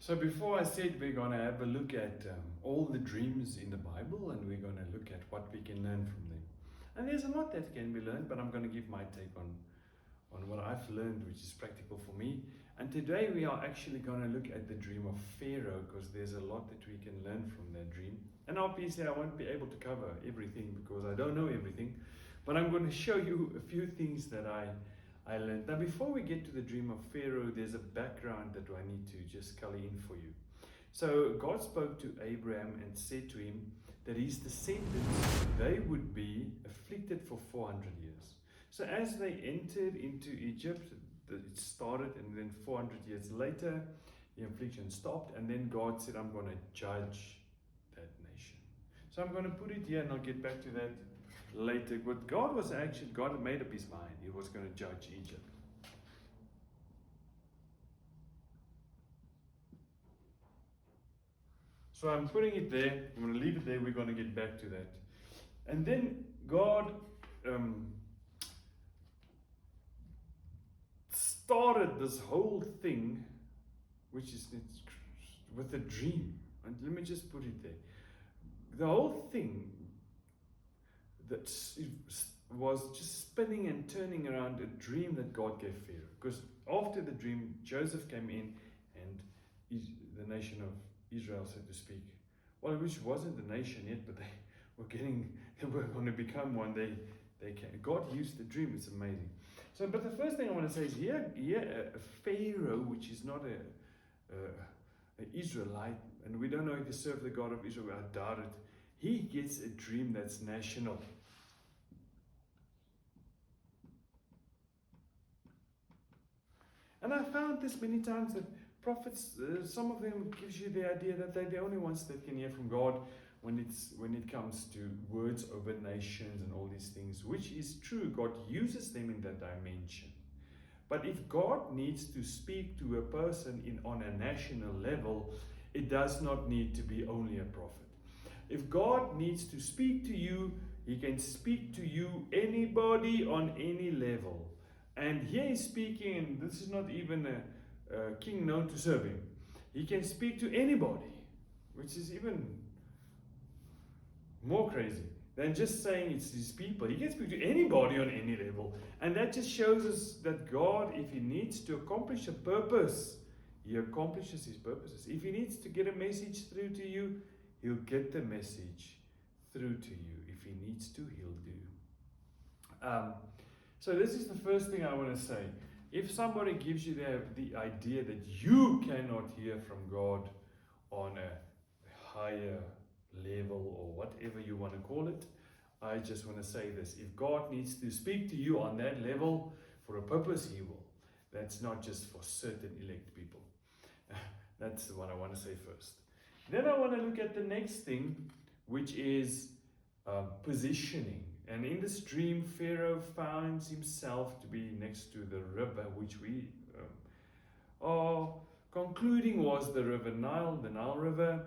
So before I said we're going to have a look at all the dreams in the Bible, and we're going to look at what we can learn from them. And there's a lot that can be learned, but I'm going to give my take on what I've learned, which is practical for me. And today we are actually going to look at the dream of Pharaoh, because there's a lot that we can learn from that dream. And obviously I won't be able to cover everything because I don't know everything, but I'm going to show you a few things that I learned. Now before we get to the dream of Pharaoh, there's a background that I need to just color in for you. So God spoke to Abraham and said to him that his descendants, they would be afflicted for 400 years. So as they entered into Egypt, it started, and then 400 years later, the affliction stopped, and then God said, I'm going to judge that nation. So I'm going to put it here, and I'll get back to that later. But God had made up his mind. He was going to judge Egypt. So I'm putting it there. I'm going to leave it there. We're going to get back to that. And then God started this whole thing, which is with a dream. And let me just put it there. The whole thing that was just spinning and turning around a dream that God gave Pharaoh. Because after the dream, Joseph came in, and the nation of Israel, so to speak, well, which wasn't the nation yet, but they were going to become one. They came. God used the dream. It's amazing. So, but the first thing I want to say is here a Pharaoh, which is not an Israelite, and we don't know if he served the God of Israel. I doubt it. He gets a dream that's national. And I found this many times that prophets, some of them gives you the idea that they're the only ones that can hear from God when it comes to words over nations and all these things, which is true. God uses them in that dimension. But if God needs to speak to a person on a national level, it does not need to be only a prophet. If God needs to speak to you, he can speak to you, anybody on any level. And here he's speaking, and this is not even a king known to serve him. He can speak to anybody, which is even more crazy than just saying it's his people. He can speak to anybody on any level. And that just shows us that God, if he needs to accomplish a purpose, he accomplishes his purposes. If he needs to get a message through to you, he'll get the message through to you. If he needs to, he'll do. So this is the first thing I want to say. If somebody gives you the idea that you cannot hear from God on a higher level or whatever you want to call it, I just want to say this. If God needs to speak to you on that level for a purpose, he will. That's not just for certain elect people. That's what I want to say first. Then I want to look at the next thing, which is positioning. And in this dream, Pharaoh finds himself to be next to the river, which we are concluding was the river Nile, the Nile River.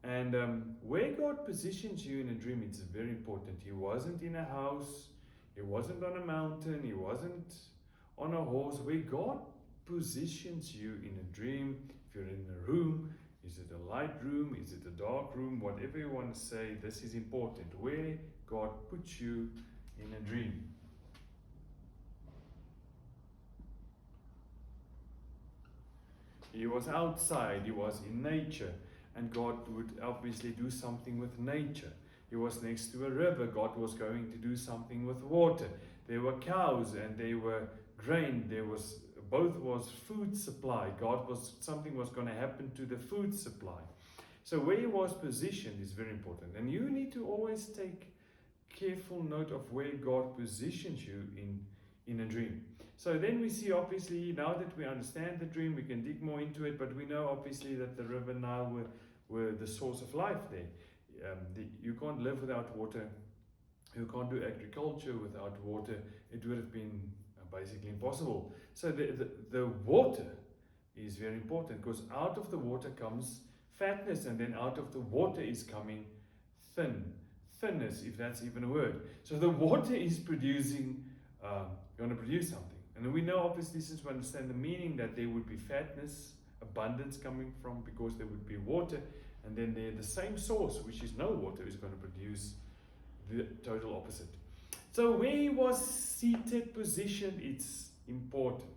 And where God positions you in a dream, it's very important. He wasn't in a house, he wasn't on a mountain, he wasn't on a horse. Where God positions you in a dream, if you're in a room, is it a light room, is it a dark room, whatever you want to say, this is important. Where God puts you in a dream. He was outside, he was in nature. And God would obviously do something with nature. He was next to a river. God was going to do something with water. There were cows and there were grain. Both was food supply. Something was going to happen to the food supply. So where he was positioned is very important. And you need to always take careful note of where God positions you in a dream. So then we see, obviously, now that we understand the dream, we can dig more into it, but we know obviously that the river Nile were the source of life there. You can't live without water. You can't do agriculture without water. It would have been basically impossible. So the water is very important, because out of the water comes fatness, and then out of the water is coming thinness, if that's even a word. So the water is going to produce something. And we know, obviously, since we understand the meaning, that there would be fatness, a abundance coming from, because there would be water, and then the same source, which is no water, is going to produce the total opposite. So where he was seated, positioned, it's important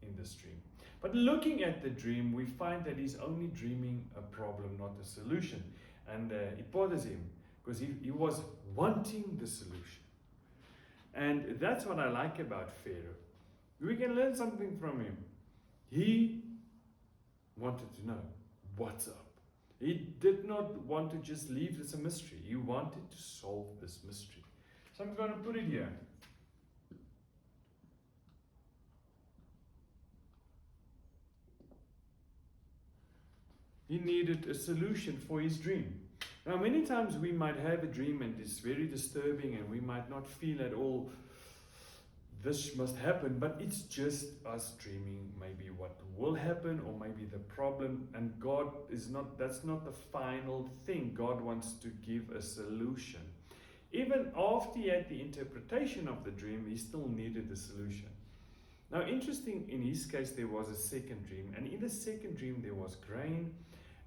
in this dream. But looking at the dream, we find that he's only dreaming a problem, not a solution. And it bothers him, because he was wanting the solution. And that's what I like about Pharaoh. We can learn something from him. He wanted to know what's up. He did not want to just leave this a mystery. He wanted to solve this mystery. So I'm going to put it here. He needed a solution for his dream. Now, many times we might have a dream and it's very disturbing, and we might not feel at all this must happen, but it's just us dreaming maybe what will happen, or maybe the problem, and God is not, that's not the final thing. God wants to give a solution. Even after he had the interpretation of the dream, he still needed a solution. Now, interesting, in his case, there was a second dream, and in the second dream there was grain,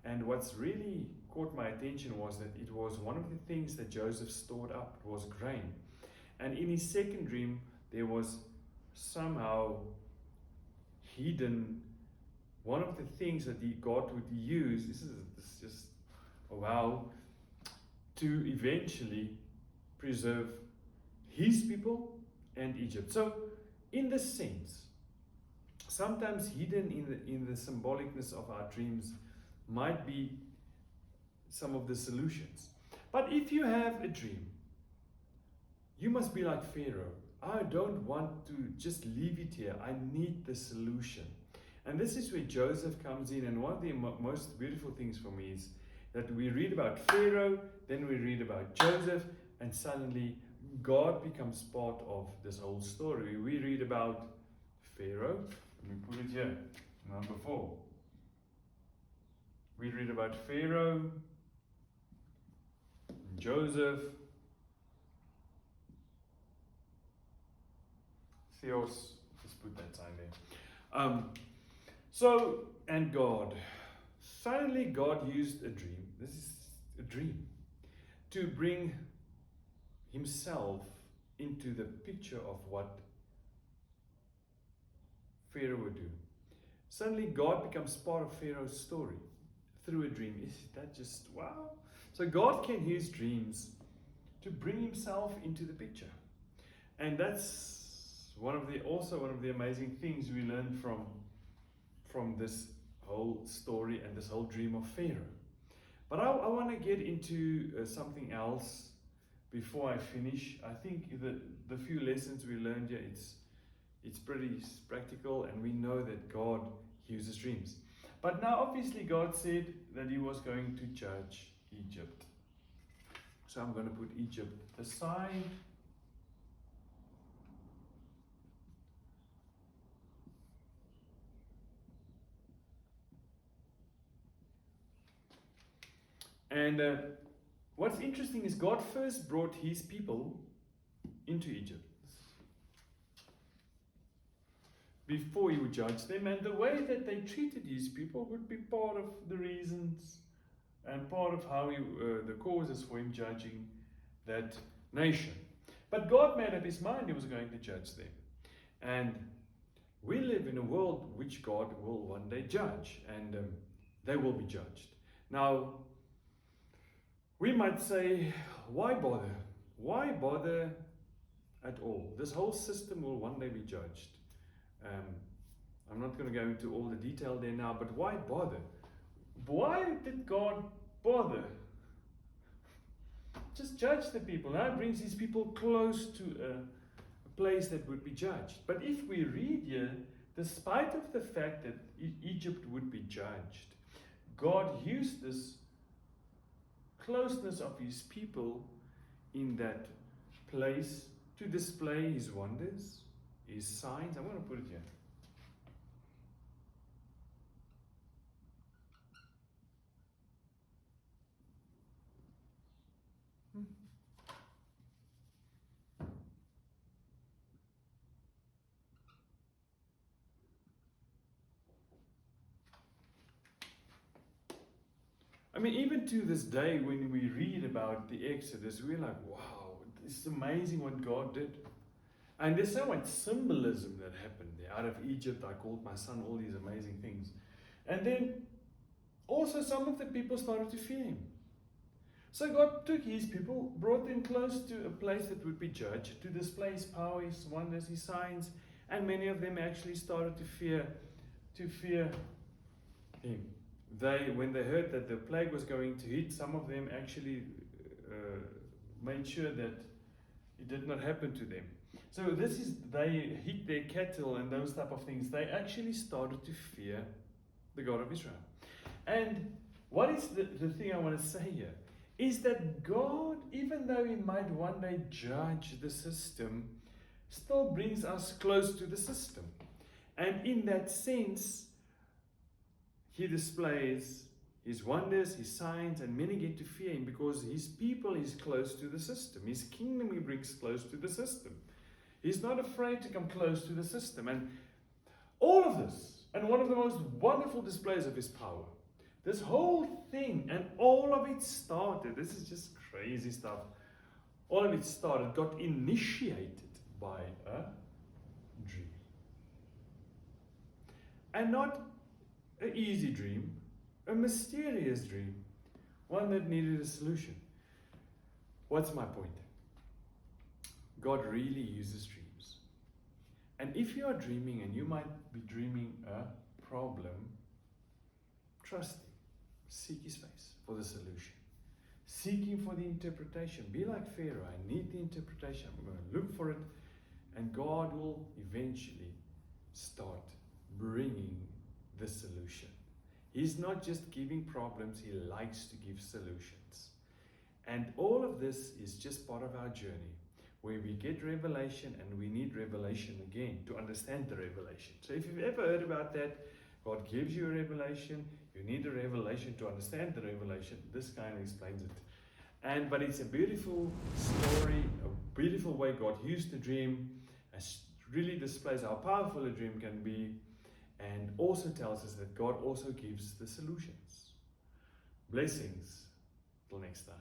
and what's really caught my attention was that it was one of the things that Joseph stored up, was grain. And in his second dream, there was somehow hidden one of the things that God would use. This is just wow, to eventually preserve his people and Egypt. So, in this sense, sometimes hidden in the symbolicness of our dreams might be some of the solutions. But if you have a dream, you must be like Pharaoh. I don't want to just leave it here. I need the solution. And this is where Joseph comes in. And one of the most beautiful things for me is that we read about Pharaoh, then we read about Joseph, and suddenly God becomes part of this whole story. We read about Pharaoh, let me put it here, number 4. We read about Pharaoh, Joseph, Theos, just put that sign there. And God. Suddenly God used a dream, this is a dream, to bring himself into the picture of what Pharaoh would do. Suddenly God becomes part of Pharaoh's story through a dream. Isn't that just wow? So God can use dreams to bring himself into the picture. And that's also one of the amazing things we learn from this whole story and this whole dream of Pharaoh. But I want to get into something else before I finish. I think the few lessons we learned here, it's pretty practical, and we know that God uses dreams. But now obviously God said that he was going to judge Egypt. So I'm going to put Egypt aside. And what's interesting is God first brought his people into Egypt before he would judge them, and the way that they treated his people would be part of the reasons and part of how the causes for him judging that nation. But God made up his mind he was going to judge them. And we live in a world which God will one day judge, and they will be judged. Now, we might say, why bother? Why bother at all? This whole system will one day be judged. I'm not going to go into all the detail there now, but why bother? Why did God bother? Just judge the people. Now it brings these people close to a place that would be judged. But if we read here, despite of the fact that Egypt would be judged, God used this closeness of his people in that place to display his wonders, his signs. I'm going to put it here. I mean, even to this day, when we read about the Exodus, we're like, wow, it's amazing what God did. And there's so much symbolism that happened there. Out of Egypt, I called my son, all these amazing things. And then also some of the people started to fear him. So God took his people, brought them close to a place that would be judged, to display his power, his wonders, his signs, and many of them actually started to fear him. When they heard that the plague was going to hit, some of them actually made sure that it did not happen to them. So they hit their cattle and those type of things. They actually started to fear the God of Israel. And what is the thing I want to say here? Is that God, even though he might one day judge the system, still brings us close to the system. And in that sense, he displays his wonders, his signs, and many get to fear him because his people is close to the system. His kingdom he brings close to the system. He's not afraid to come close to the system. And all of this, and one of the most wonderful displays of his power, this whole thing, and all of it started, this is just crazy stuff, all of it started, got initiated by a dream. And not an easy dream, a mysterious dream, one that needed a solution. What's my point? God really uses dreams. And if you are dreaming, and you might be dreaming a problem, trust him. Seek his face for the solution. Seek him for the interpretation. Be like Pharaoh. I need the interpretation. I'm going to look for it. And God will eventually start bringing the solution. He's not just giving problems. He likes to give solutions. And all of this is just part of our journey, where we get revelation and we need revelation again to understand the revelation. So if you've ever heard about that, God gives you a revelation, you need a revelation to understand the revelation. This kind of explains it. But it's a beautiful story, a beautiful way God used the dream, and really displays how powerful a dream can be, and also tells us that God also gives the solutions. Blessings. Till next time.